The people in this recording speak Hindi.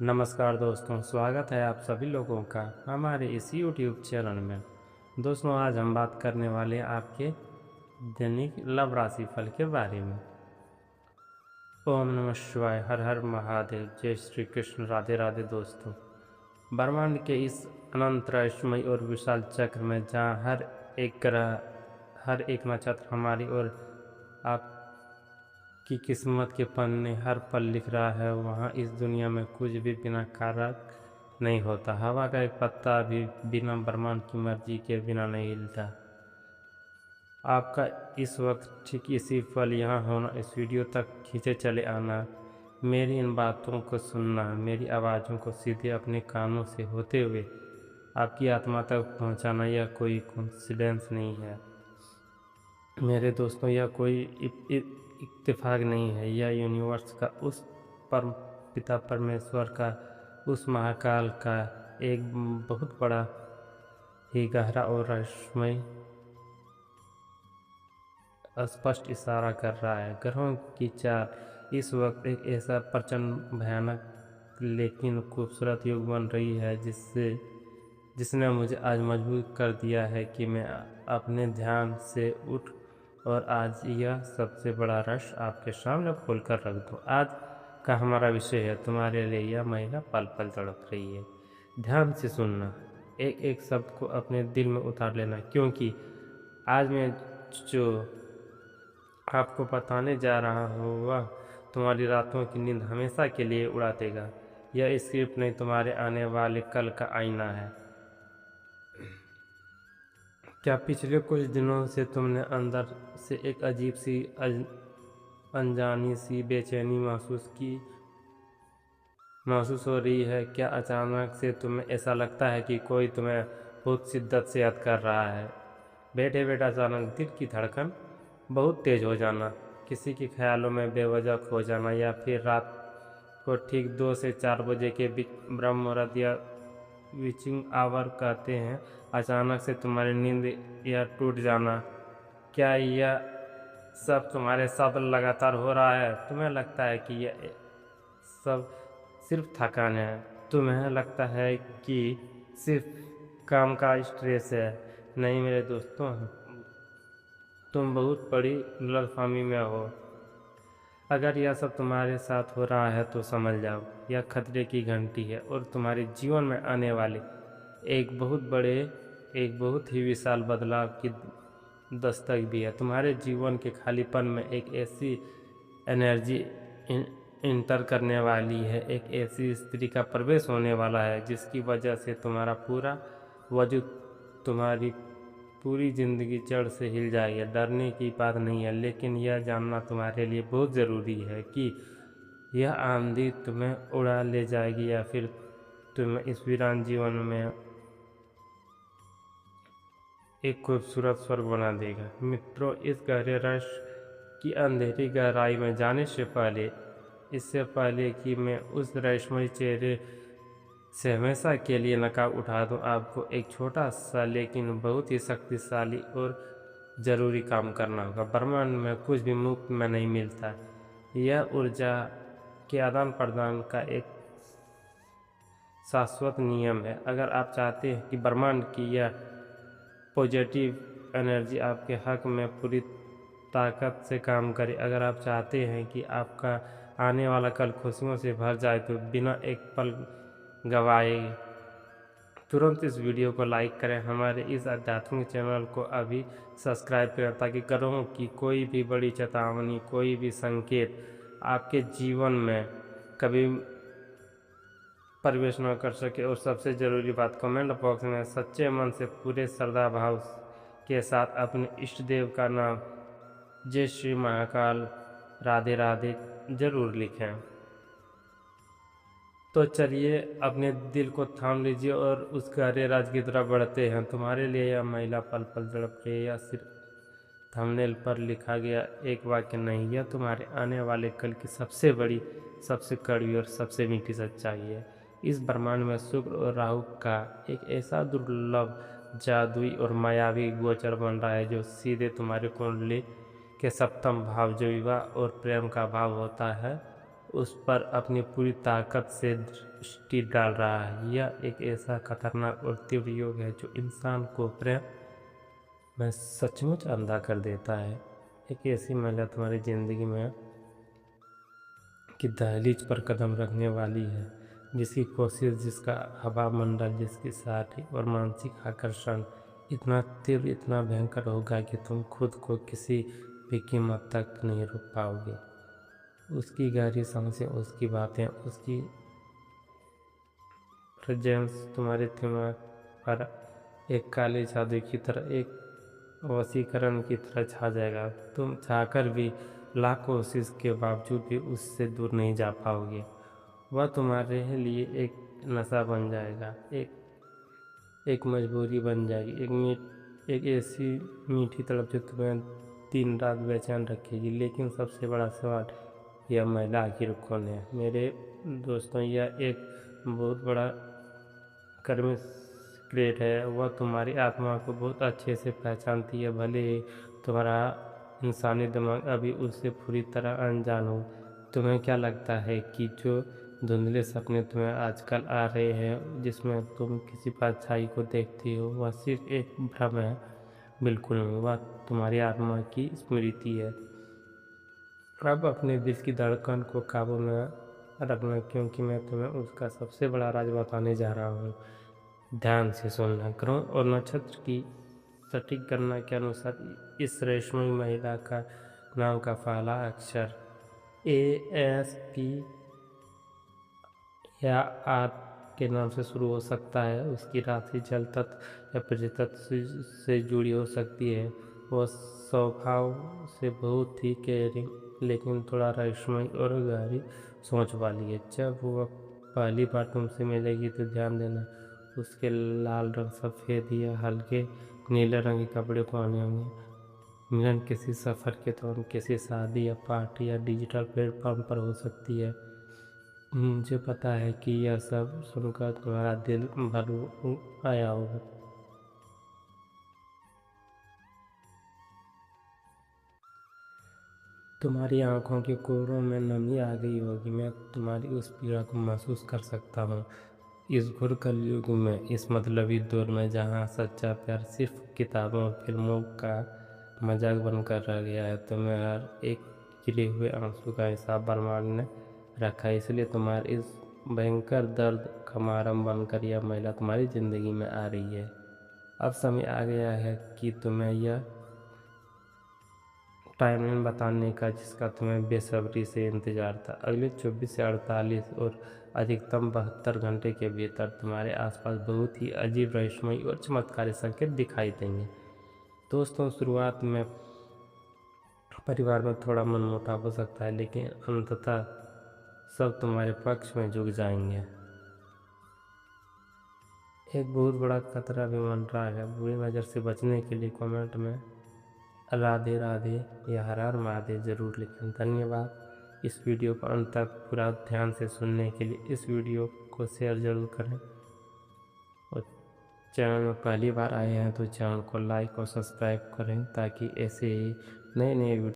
नमस्कार दोस्तों, स्वागत है आप सभी लोगों का हमारे इस YouTube चैनल में। दोस्तों, आज हम बात करने वाले हैं आपके दैनिक लव राशि फल के बारे में। ओम नमः शिवाय, हर हर महादेव, जय श्री कृष्ण, राधे राधे। दोस्तों, ब्रह्मांड के इस अनंत रहस्यमय और विशाल चक्र में जहाँ हर एक ग्रह, हर एक नक्षत्र हमारी और आप की किस्मत के पन्ने हर पल लिख रहा है, वहाँ इस दुनिया में कुछ भी बिना कारक नहीं होता। हवा का एक पत्ता भी बिना ब्रह्मांड की मर्जी के बिना नहीं हिलता। आपका इस वक्त ठीक इसी पल यहाँ होना, इस वीडियो तक खींचे चले आना, मेरी इन बातों को सुनना, मेरी आवाज़ों को सीधे अपने कानों से होते हुए आपकी आत्मा तक पहुँचाना, यह कोई कोइंसिडेंस नहीं है मेरे दोस्तों। यह कोई इत्तेफाक नहीं है। यह यूनिवर्स का, उस परम पिता परमेश्वर का, उस महाकाल का एक बहुत बड़ा ही गहरा और रहस्यमय स्पष्ट इशारा कर रहा है। ग्रहों की चाल इस वक्त एक ऐसा प्रचंड, भयानक लेकिन खूबसूरत युग बन रही है जिसने मुझे आज मजबूर कर दिया है कि मैं अपने ध्यान से उठ और आज यह सबसे बड़ा रहस्य आपके सामने खोलकर रख दूं। आज का हमारा विषय है, तुम्हारे लिए यह महिला पल पल तड़प रही है। ध्यान से सुनना, एक एक शब्द को अपने दिल में उतार लेना, क्योंकि आज मैं जो आपको बताने जा रहा हूँ वह तुम्हारी रातों की नींद हमेशा के लिए उड़ा देगा। यह स्क्रिप्ट नहीं, तुम्हारे आने वाले कल का आईना है। क्या पिछले कुछ दिनों से तुमने अंदर से एक अजीब सी अनजानी सी बेचैनी महसूस हो रही है? क्या अचानक से तुम्हें ऐसा लगता है कि कोई तुम्हें बहुत शिद्दत से याद कर रहा है? बैठे बैठे अचानक दिल की धड़कन बहुत तेज हो जाना, किसी के ख्यालों में बेवजह खो जाना, या फिर रात को ठीक 2 से 4 बजे के बीच ब्रह्म मुहूर्त या विचिंग आवर कहते हैं, अचानक से तुम्हारी नींद या टूट जाना। क्या यह सब तुम्हारे साथ लगातार हो रहा है? तुम्हें लगता है कि यह सब सिर्फ थकान है, तुम्हें लगता है कि सिर्फ काम का स्ट्रेस है। नहीं मेरे दोस्तों, तुम बहुत बड़ी गलतफहमी में हो। अगर यह सब तुम्हारे साथ हो रहा है तो समझ जाओ, यह खतरे की घंटी है और तुम्हारे जीवन में आने वाले एक बहुत ही विशाल बदलाव की दस्तक भी है। तुम्हारे जीवन के खालीपन में एक ऐसी एनर्जी इंटर करने वाली है, एक ऐसी स्त्री का प्रवेश होने वाला है जिसकी वजह से तुम्हारा पूरा वजूद, तुम्हारी पूरी जिंदगी जड़ से हिल जाएगी। डरने की बात नहीं है, लेकिन यह जानना तुम्हारे लिए बहुत ज़रूरी है कि यह आंधी तुम्हें उड़ा ले जाएगी या फिर तुम्हें इस वीरान जीवन में एक खूबसूरत स्वर्ग बना देगा। मित्रों, इस गहरे रहस्य की अंधेरी गहराई में जाने से पहले, इससे पहले कि मैं उस रहस्यमय चेहरे से हमेशा के लिए नकाब उठा दूं, आपको एक छोटा सा लेकिन बहुत ही शक्तिशाली और ज़रूरी काम करना होगा। ब्रह्मांड में कुछ भी मुफ्त में नहीं मिलता। यह ऊर्जा के आदान प्रदान का एक शाश्वत नियम है। अगर आप चाहते हैं कि ब्रह्मांड की यह पॉजिटिव एनर्जी आपके हक में पूरी ताकत से काम करे, अगर आप चाहते हैं कि आपका आने वाला कल खुशियों से भर जाए, तो बिना एक पल गवाए तुरंत इस वीडियो को लाइक करें। हमारे इस आध्यात्मिक चैनल को अभी सब्सक्राइब करें ताकि ग्रहों की कोई भी बड़ी चेतावनी, कोई भी संकेत आपके जीवन में कभी प्रवेश न कर सके। और सबसे ज़रूरी बात, कमेंट बॉक्स में सच्चे मन से पूरे श्रद्धा भाव के साथ अपने इष्ट देव का नाम, जय श्री महाकाल, राधे राधे जरूर लिखें। तो चलिए, अपने दिल को थाम लीजिए और उस गहरे राज की तरफ बढ़ते हैं। तुम्हारे लिए यह महिला पल पल तड़प रही है, या सिर्फ थंबनेल पर लिखा गया एक वाक्य नहीं, यह तुम्हारे आने वाले कल की सबसे बड़ी, सबसे कड़वी और सबसे मीठी सच्चाई है। इस ब्रह्मांड में शुक्र और राहु का एक ऐसा दुर्लभ, जादुई और मायावी गोचर बन रहा है जो सीधे तुम्हारे कुंडली के सप्तम भाव, जो विवाह और प्रेम का भाव होता है, उस पर अपनी पूरी ताकत से दृष्टि डाल रहा है। यह एक ऐसा खतरनाक और तीव्र योग है जो इंसान को प्रेम में सचमुच अंधा कर देता है। एक ऐसी महिला तुम्हारी ज़िंदगी में की दहलीज पर कदम रखने वाली है, जिसकी कोशिश, जिसका हवा मंडल, जिसकी शारीरिक और मानसिक आकर्षण इतना तीव्र, इतना भयंकर होगा कि तुम खुद को किसी भी कीमत तक नहीं रोक पाओगे। उसकी गहरी सांसें, उसकी बातें, उसकी प्रेजेंस तुम्हारे दिमाग पर एक काले जादू की तरह, एक वशीकरण की तरह छा जाएगा। तुम चाहकर भी, लाख कोशिश के बावजूद भी उससे दूर नहीं जा पाओगे। वह तुम्हारे लिए एक नशा बन जाएगा, एक मजबूरी बन जाएगी, एक ऐसी मीठी तड़प जो तुम्हें दिन रात बेचैन रखेगी। लेकिन सबसे बड़ा सवाल, यह महिला आखिर कौन है? मेरे दोस्तों, यह एक बहुत बड़ा कर्म सीक्रेट है। वह तुम्हारी आत्मा को बहुत अच्छे से पहचानती है, भले ही तुम्हारा इंसानी दिमाग अभी उससे पूरी तरह अनजान हो। तुम्हें क्या लगता है कि जो धुंधले सपने तुम्हें आजकल आ रहे हैं, जिसमें तुम किसी परछाई को देखती हो, वह सिर्फ एक भ्रम है? बिल्कुल नहीं, वह तुम्हारी आत्मा की स्मृति है। अब अपने दिल की धड़कन को काबू में रखना, क्योंकि मैं तुम्हें उसका सबसे बड़ा राज बताने जा रहा हूँ। ध्यान से सुनना। ग्रहों और नक्षत्र की सटीक गणना के अनुसार इस रेशमी महिला का नाम का पहला अक्षर ASP या आर के नाम से शुरू हो सकता है। उसकी राशि जल तत्व या पृथ्वी तत्व से जुड़ी हो सकती है। वह स्वभाव से बहुत ही केयरिंग, लेकिन थोड़ा रहस्यमय और गहरी सोच वाली है। जब वह पहली बार तुमसे मिलेगी तो ध्यान देना, उसके लाल रंग, सफ़ेद या हल्के नीले रंग के कपड़े पहने होंगे। मिलन किसी सफ़र के दौरान, किसी शादी या पार्टी या डिजिटल प्लेटफॉर्म पर हो सकती है। मुझे पता है कि यह सब सुनकर तुम्हारा दिल भर आया होगा। तुम्हारी आंखों के कोरों में नमी आ गई होगी। मैं तुम्हारी उस पीड़ा को महसूस कर सकता हूँ। इस घोर कलयुग में, इस मतलबी दौर में, जहाँ सच्चा प्यार सिर्फ किताबों और फिल्मों का मजाक बनकर रह गया है, तुम्हें हर एक गिरे हुए आंसू का हिसाब बर्बाद ने रखा है। इसलिए तुम्हारे इस भयंकर दर्द का मारम बनकर यह महिला तुम्हारी ज़िंदगी में आ रही है। अब समय आ गया है कि तुम्हें यह टाइमलाइन बताने का, जिसका तुम्हें बेसब्री से इंतजार था। अगले 24 से 48 और अधिकतम 72 घंटे के भीतर तुम्हारे आसपास बहुत ही अजीब, रहस्यमय और चमत्कारी संकेत दिखाई देंगे। दोस्तों, शुरुआत में परिवार में थोड़ा मनमुटाव हो सकता है, लेकिन अंततः सब तुम्हारे पक्ष में झुक जाएंगे। एक बहुत बड़ा खतरा भी मंडरा है। बुरी नज़र से बचने के लिए कमेंट में राधे राधे या हर हर महादेव जरूर लिखें। धन्यवाद इस वीडियो को अंत तक पूरा ध्यान से सुनने के लिए। इस वीडियो को शेयर जरूर करें, और चैनल में पहली बार आए हैं तो चैनल को लाइक और सब्सक्राइब करें, ताकि ऐसे ही नए नए